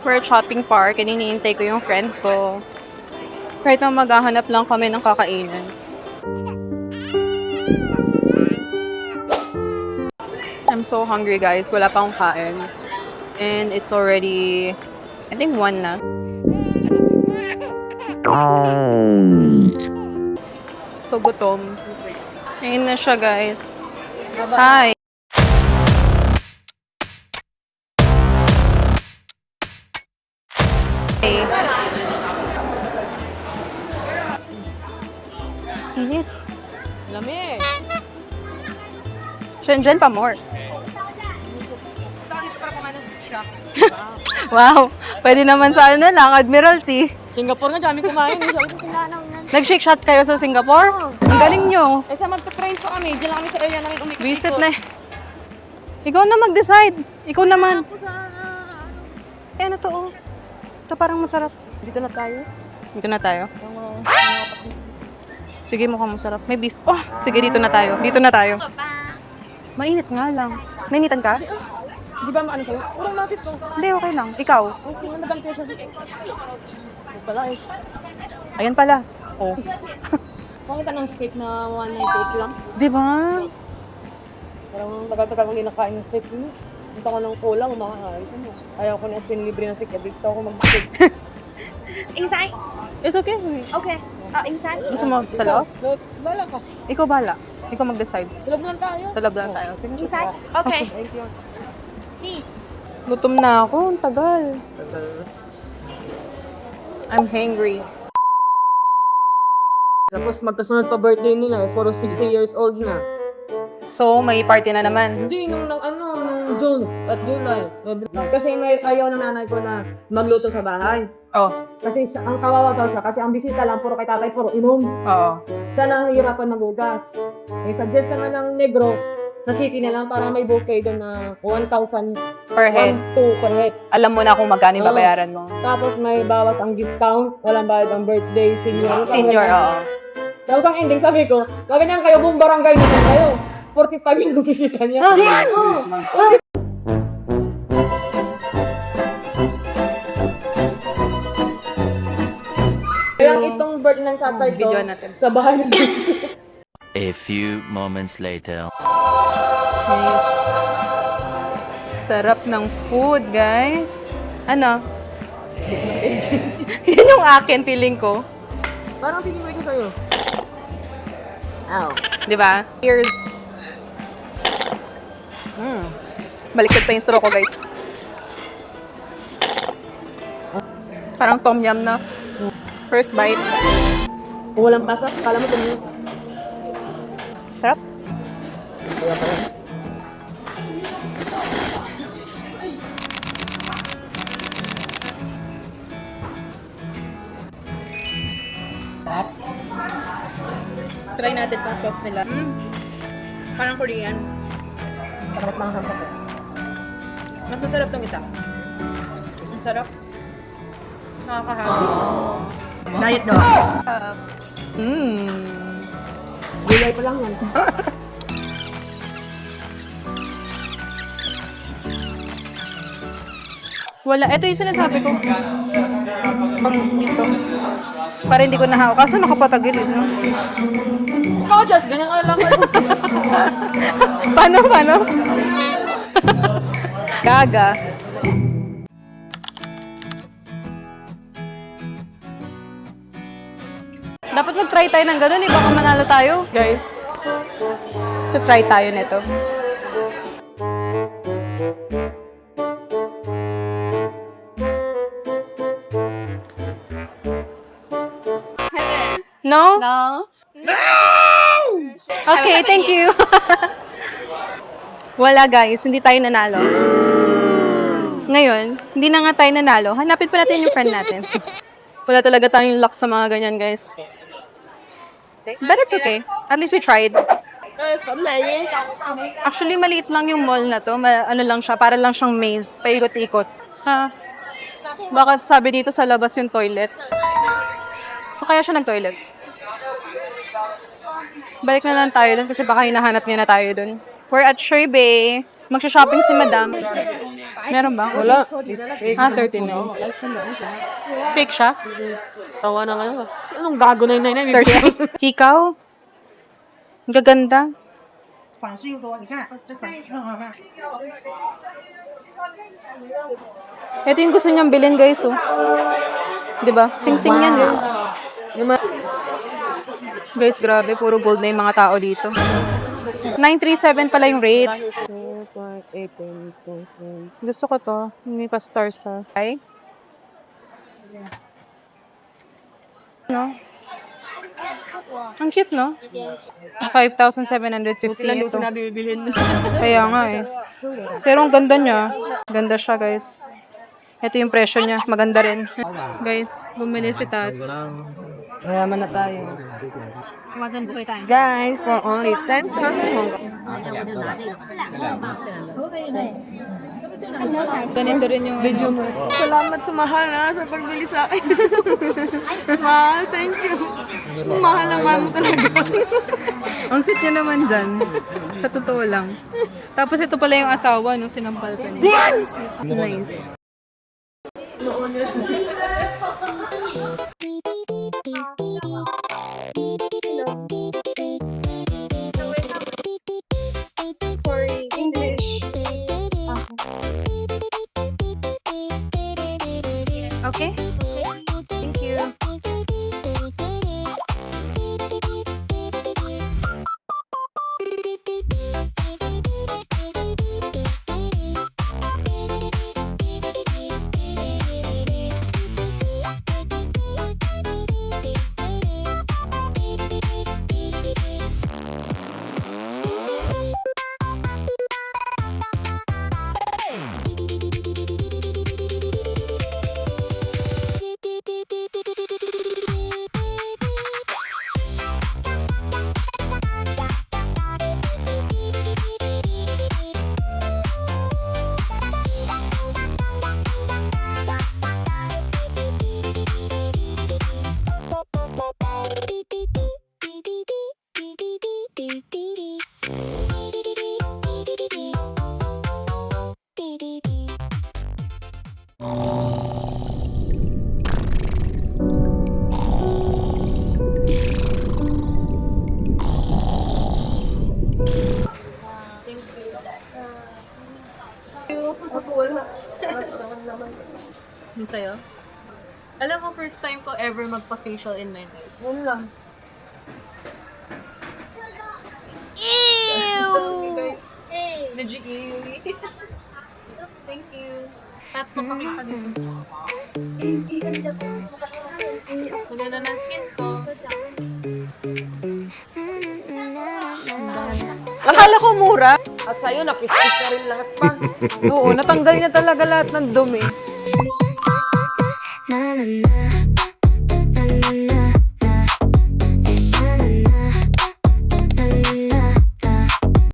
We're at shopping park and iniintay ko yung friend ko. Right now, maghahanap lang kami ng kakainan. I'm so hungry, guys. Wala pa akong kain. And it's already, I think, 1 na. So, gutom. Ayun na siya, guys. Hi! Init. Lamig. Shenzhen pa more. Wow. Pwede naman sa ano lang, Admiralty. Singapore nga, dami kumain. Nag-shake shot kayo sa Singapore? Ang galing nyo. Eh, sa magta-train po kami. Diyan lang kami sa area namin umikot. Visit na. Ikaw na mag-decide. Ikaw naman. Eh, ano to? Oh. Ito parang masarap. Dito na tayo. Dito na tayo. Sige, mukhang masarap. May beef. Oh, sige, dito na tayo. Dito na tayo. Mainit nga lang. Mainitan ka? Di ba maano sa'yo? Urang natin to. Hindi, okay lang. Ikaw? Okay, madam siya siya. Wala eh. Ayan pala. Oh. Pakita ng steak na 198 lang. Di ba? Parang tagal-tagal kong nakain ng steak. Punta ko ng kulang, umakain ko. Ayaw ko na spin libre ng steak. Every ako mag-steak. Inside? It's okay. Okay. Inside? Gusto mo sa loob? Bala ka. Ikaw bala. Ikaw mag-decide. Tulog lang tayo. Sa loob lang tayo. Sige. Inside? Okay. Thank you. Gutom na ako. Ang tagal. I'm hungry. Tapos magkasunod pa birthday nila. For 60 years old na. So, may party na naman. Hindi, nung June at July. Kasi may ayaw ng nanay ko na magluto sa bahay. Oh. Kasi ang kawawa daw siya. Kasi ang bisita lang, puro kay tatay, puro inom. Oo. Siya nahihirapan magugas. Eh, suggest naman ng negro, sa city na lang para may bouquet doon na 1,000 Per head. 1,200 per head. Alam mo na kung magkano yung babayaran mo. Tapos may bawas ang discount, walang bayad ang birthday, senior. Senior, oo. Tapos ang ending, sabi ko, ganyan kayo, buong barangay nito kayo. 45 yung bisita niya. Kaya itong birthday ng tatay ko, Video natin. sa bahay ng A few moments later. Guys. Sarap ng food, guys. Ano? Yun yung akin, feeling ko. Parang feeling ko ito sa'yo. Ow. Di ba? Cheers. Baliktad pa yung straw ko, guys. Parang tom yum na. First bite. Kung walang pasta, kala mo tumingin. Sarap. Wala pa rin. Try natin pa sauce nila. Parang Korean. Sarap lang ang ko. Mas masarap tong isa. Ang sarap. Nakakahabi. Diet daw. Gulay pa lang yan. Wala. Ito yung sinasabi ko. Pang dito. Para hindi ko nahawak. Kaso nakapatagilid, no? Ikaw, Jess, ganyan ka lang. Paano? Gaga. Dapat mag-try tayo ng ganun, baka manalo tayo. Guys, try tayo nito. No? No. Okay, thank you. Wala guys, hindi tayo nanalo. Ngayon, hindi na nga tayo nanalo. Hanapin pa natin yung friend natin. Wala talaga tayong luck sa mga ganyan, guys. But it's okay. At least we tried. Actually, maliit lang yung mall na to. Ano lang siya, para lang siyang maze. Paikot-ikot. Ha? Bakit sabi dito sa labas yung toilet? So, kaya siya nag-toilet. Balik na lang tayo dun kasi baka hinahanap niya na tayo dun. We're at Sherbe. Magsha-shopping si Madam. Meron ba? Wala. 39. Fake siya? Tawa na kayo. Anong gago na yun? 30. Hikaw? Ang gaganda. Ito yung gusto niyang bilhin, guys, oh. 'Di ba? Sing-sing yan, guys. Guys, grabe. Puro gold na yung mga tao dito. 937 pala yung rate. Gusto ko to. May pa stars na. Ay? No? Ang cute, no? 5,750 Lalo ito. sinabi bibilhin. Kaya nga eh. Pero ang ganda niya. Ganda siya, guys. Ito yung presyo niya. Maganda rin. Guys, bumili si Tats. Mayaman na tayo. Guys, for only 10,000 Hong Kong. Ganito rin yung video mo. Salamat sa mahal sa pagbili sa akin. Mahal, thank you. Mahal ang mamo talaga. Ang sweet niya naman dyan. Sa totoo lang. Tapos ito pala yung asawa, no? Sinampal ka niya. Nice. Sorry, English. Okay? Thank you. Yung sa'yo? Alam mo, first time ko ever magpa-facial in my life. Yun lang. Legit you. Thank you. That's magpapita dito. Maganda na skin ko. Akala ko mura. At sa'yo, nakiskis na rin lahat pa. Oo, natanggal niya talaga lahat ng dumi. na na na